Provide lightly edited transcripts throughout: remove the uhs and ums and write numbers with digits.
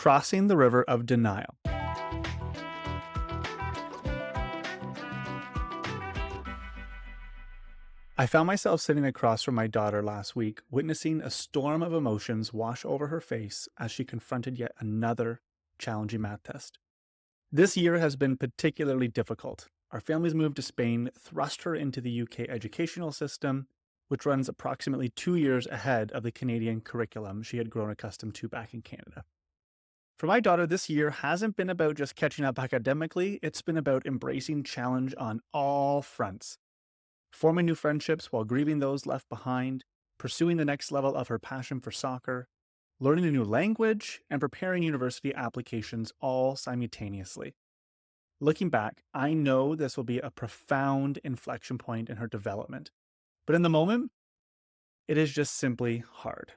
Crossing the river of denial. I found myself sitting across from my daughter last week, witnessing a storm of emotions wash over her face as she confronted yet another challenging math test. This year has been particularly difficult. Our family's move to Spain thrust her into the UK educational system, which runs approximately 2 years ahead of the Canadian curriculum she had grown accustomed to back in Canada. For my daughter, this year hasn't been about just catching up academically, it's been about embracing challenge on all fronts. Forming new friendships while grieving those left behind, pursuing the next level of her passion for soccer, learning a new language, and preparing university applications all simultaneously. Looking back, I know this will be a profound inflection point in her development. But in the moment, it is just simply hard.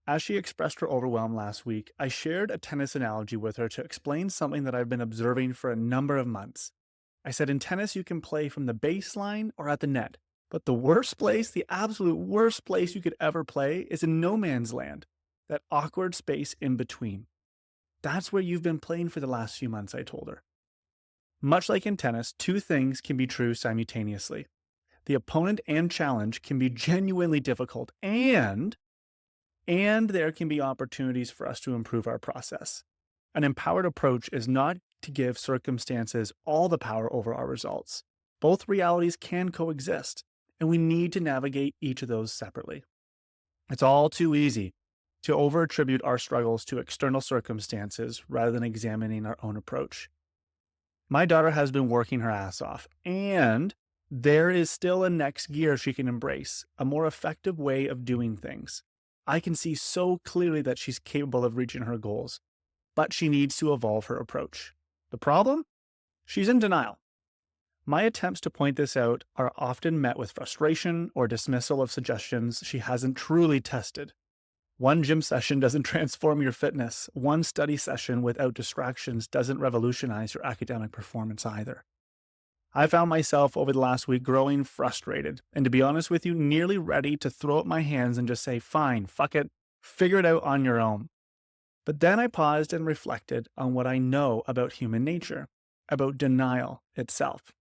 As she expressed her overwhelm last week, I shared a tennis analogy with her to explain something that I've been observing for a number of months. I said, in tennis, you can play from the baseline or at the net, but the worst place, the absolute worst place you could ever play is in no man's land, that awkward space in between. That's where you've been playing for the last few months, I told her. Much like in tennis, two things can be true simultaneously. The opponent and challenge can be genuinely difficult, and there can be opportunities for us to improve our process. An empowered approach is not to give circumstances all the power over our results. Both realities can coexist, and we need to navigate each of those separately. It's all too easy to over-attribute our struggles to external circumstances rather than examining our own approach. My daughter has been working her ass off, and there is still a next gear she can embrace, a more effective way of doing things. I can see so clearly that she's capable of reaching her goals, but she needs to evolve her approach. The problem? She's in denial. My attempts to point this out are often met with frustration or dismissal of suggestions she hasn't truly tested. One gym session doesn't transform your fitness. One study session without distractions doesn't revolutionize your academic performance either. I found myself over the last week growing frustrated, and to be honest with you, nearly ready to throw up my hands and just say, fine, fuck it, figure it out on your own. But then I paused and reflected on what I know about human nature, about denial itself.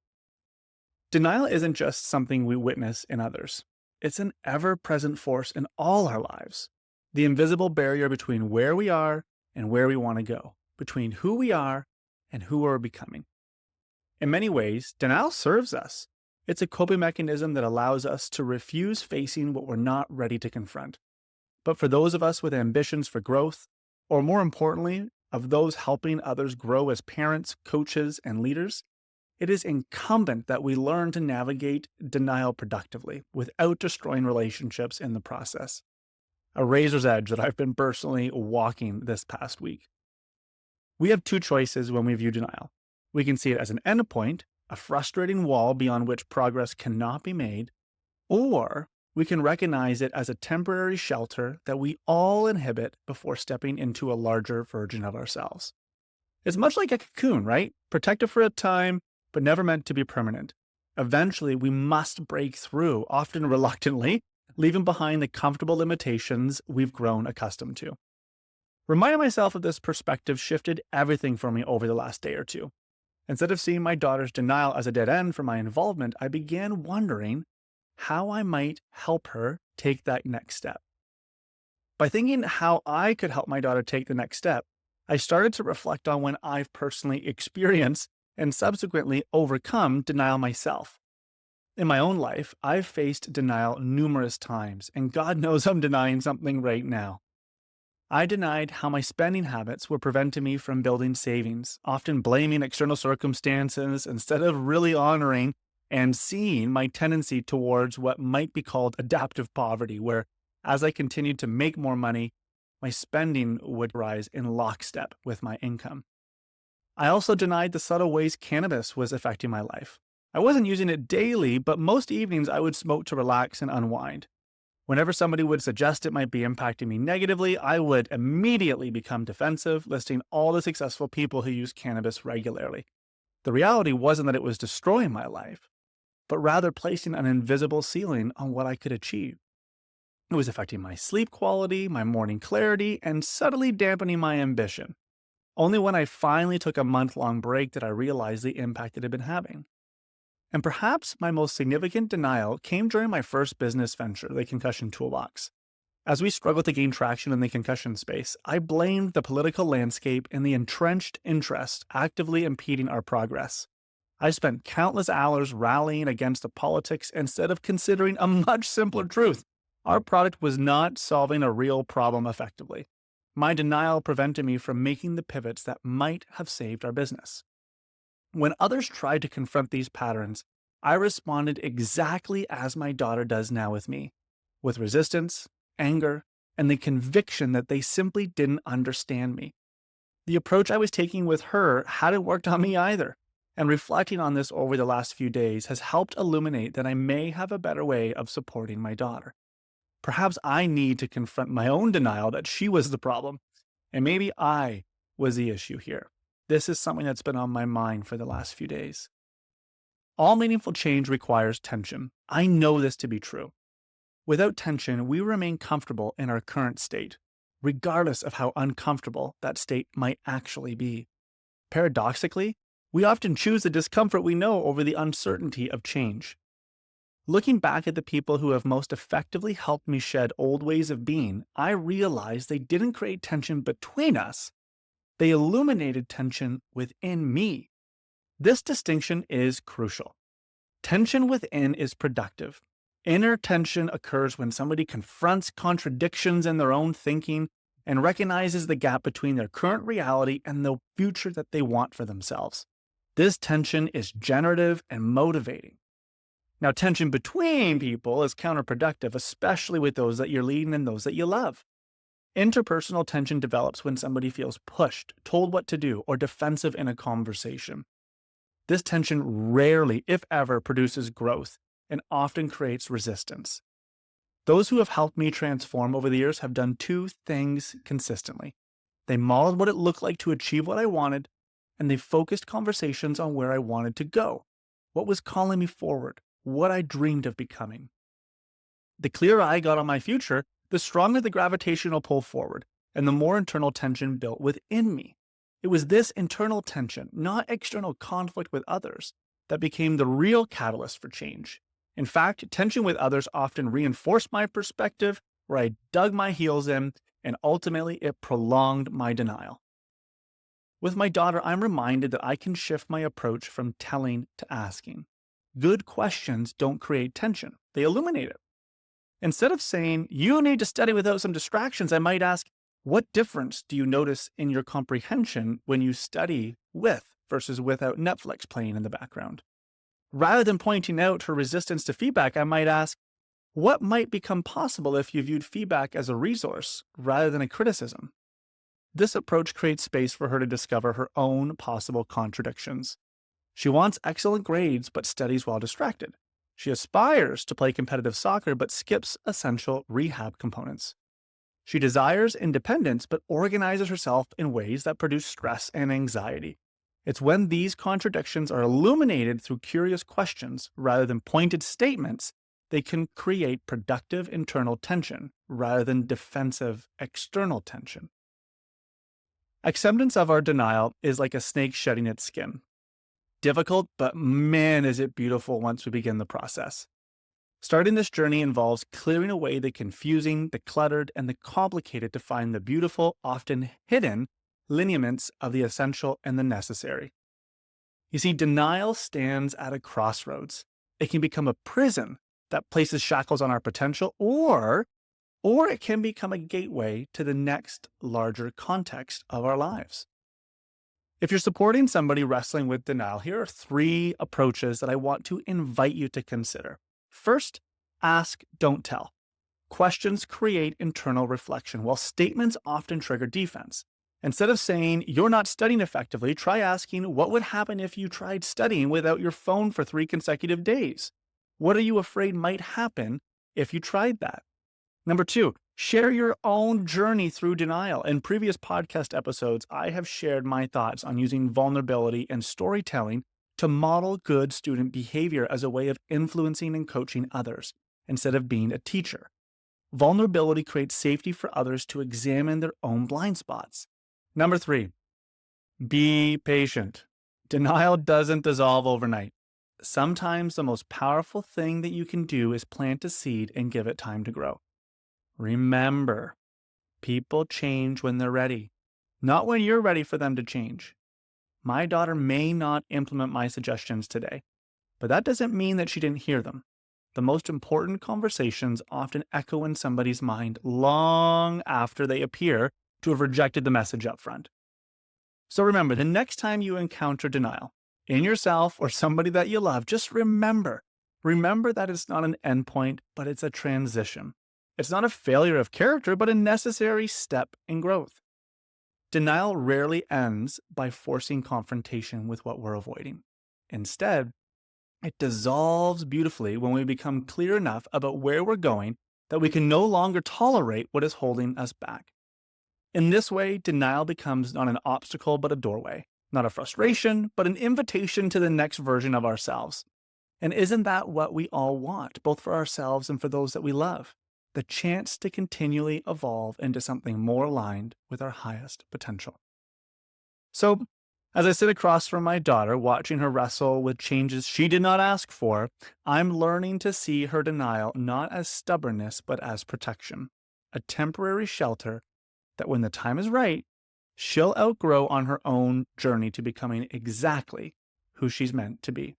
Denial isn't just something we witness in others. It's an ever-present force in all our lives. The invisible barrier between where we are and where we want to go, between who we are and who we're becoming. In many ways, denial serves us. It's a coping mechanism that allows us to refuse facing what we're not ready to confront. But for those of us with ambitions for growth, or more importantly, of those helping others grow as parents, coaches, and leaders, it is incumbent that we learn to navigate denial productively without destroying relationships in the process. A razor's edge that I've been personally walking this past week. We have two choices when we view denial. We can see it as an endpoint, a frustrating wall beyond which progress cannot be made, or we can recognize it as a temporary shelter that we all inhabit before stepping into a larger version of ourselves. It's much like a cocoon, right? Protected for a time, but never meant to be permanent. Eventually, we must break through, often reluctantly, leaving behind the comfortable limitations we've grown accustomed to. Reminding myself of this perspective shifted everything for me over the last day or two. Instead of seeing my daughter's denial as a dead end for my involvement, I began wondering how I might help her take that next step. By thinking how I could help my daughter take the next step, I started to reflect on when I've personally experienced and subsequently overcome denial myself. In my own life, I've faced denial numerous times, and God knows I'm denying something right now. I denied how my spending habits were preventing me from building savings, often blaming external circumstances instead of really honoring and seeing my tendency towards what might be called adaptive poverty, where as I continued to make more money, my spending would rise in lockstep with my income. I also denied the subtle ways cannabis was affecting my life. I wasn't using it daily, but most evenings I would smoke to relax and unwind. Whenever somebody would suggest it might be impacting me negatively, I would immediately become defensive, listing all the successful people who use cannabis regularly. The reality wasn't that it was destroying my life, but rather placing an invisible ceiling on what I could achieve. It was affecting my sleep quality, my morning clarity, and subtly dampening my ambition. Only when I finally took a month-long break did I realize the impact it had been having. And perhaps my most significant denial came during my first business venture, the concussion toolbox. As we struggled to gain traction in the concussion space, I blamed the political landscape and the entrenched interests actively impeding our progress. I spent countless hours rallying against the politics instead of considering a much simpler truth. Our product was not solving a real problem effectively. My denial prevented me from making the pivots that might have saved our business. When others tried to confront these patterns, I responded exactly as my daughter does now with me, with resistance, anger, and the conviction that they simply didn't understand me. The approach I was taking with her hadn't worked on me either, and reflecting on this over the last few days has helped illuminate that I may have a better way of supporting my daughter. Perhaps I need to confront my own denial that she was the problem, and maybe I was the issue here. This is something that's been on my mind for the last few days. All meaningful change requires tension. I know this to be true. Without tension, we remain comfortable in our current state, regardless of how uncomfortable that state might actually be. Paradoxically, we often choose the discomfort we know over the uncertainty of change. Looking back at the people who have most effectively helped me shed old ways of being, I realized they didn't create tension between us. They illuminated tension within me. This distinction is crucial. Tension within is productive. Inner tension occurs when somebody confronts contradictions in their own thinking and recognizes the gap between their current reality and the future that they want for themselves. This tension is generative and motivating. Now, tension between people is counterproductive, especially with those that you're leading and those that you love. Interpersonal tension develops when somebody feels pushed, told what to do, or defensive in a conversation. This tension rarely, if ever, produces growth and often creates resistance. Those who have helped me transform over the years have done two things consistently. They modeled what it looked like to achieve what I wanted, and they focused conversations on where I wanted to go, what was calling me forward, what I dreamed of becoming. The clearer I got on my future, the stronger the gravitational pull forward, and the more internal tension built within me. It was this internal tension, not external conflict with others, that became the real catalyst for change. In fact, tension with others often reinforced my perspective, where I dug my heels in, and ultimately it prolonged my denial. With my daughter, I'm reminded that I can shift my approach from telling to asking. Good questions don't create tension, they illuminate it. Instead of saying, you need to study without some distractions, I might ask, what difference do you notice in your comprehension when you study with versus without Netflix playing in the background? Rather than pointing out her resistance to feedback, I might ask, what might become possible if you viewed feedback as a resource rather than a criticism? This approach creates space for her to discover her own possible contradictions. She wants excellent grades but studies while distracted. She aspires to play competitive soccer but skips essential rehab components. She desires independence but organizes herself in ways that produce stress and anxiety. It's when these contradictions are illuminated through curious questions rather than pointed statements, they can create productive internal tension rather than defensive external tension. Acceptance of our denial is like a snake shedding its skin. Difficult, but man, is it beautiful once we begin the process. Starting this journey involves clearing away the confusing, the cluttered, and the complicated to find the beautiful, often hidden, lineaments of the essential and the necessary. You see, denial stands at a crossroads. It can become a prison that places shackles on our potential, or it can become a gateway to the next larger context of our lives. If you're supporting somebody wrestling with denial, here are 3 approaches that I want to invite you to consider. First, ask, don't tell. Questions create internal reflection, while statements often trigger defense. Instead of saying, you're not studying effectively, try asking, what would happen if you tried studying without your phone for 3 consecutive days? What are you afraid might happen if you tried that? Number 2, share your own journey through denial. In previous podcast episodes, I have shared my thoughts on using vulnerability and storytelling to model good student behavior as a way of influencing and coaching others, instead of being a teacher. Vulnerability creates safety for others to examine their own blind spots. Number 3, Be patient. Denial doesn't dissolve overnight. Sometimes the most powerful thing that you can do is plant a seed and give it time to grow. Remember, people change when they're ready, not when you're ready for them to change. My daughter may not implement my suggestions today, but that doesn't mean that she didn't hear them. The most important conversations often echo in somebody's mind long after they appear to have rejected the message up front. So remember, the next time you encounter denial in yourself or somebody that you love, just remember that it's not an endpoint, but it's a transition. It's not a failure of character, but a necessary step in growth. Denial rarely ends by forcing confrontation with what we're avoiding. Instead, it dissolves beautifully when we become clear enough about where we're going that we can no longer tolerate what is holding us back. In this way, denial becomes not an obstacle but a doorway, not a frustration, but an invitation to the next version of ourselves. And isn't that what we all want, both for ourselves and for those that we love? The chance to continually evolve into something more aligned with our highest potential. So, as I sit across from my daughter, watching her wrestle with changes she did not ask for, I'm learning to see her denial not as stubbornness, but as protection, a temporary shelter that when the time is right, she'll outgrow on her own journey to becoming exactly who she's meant to be.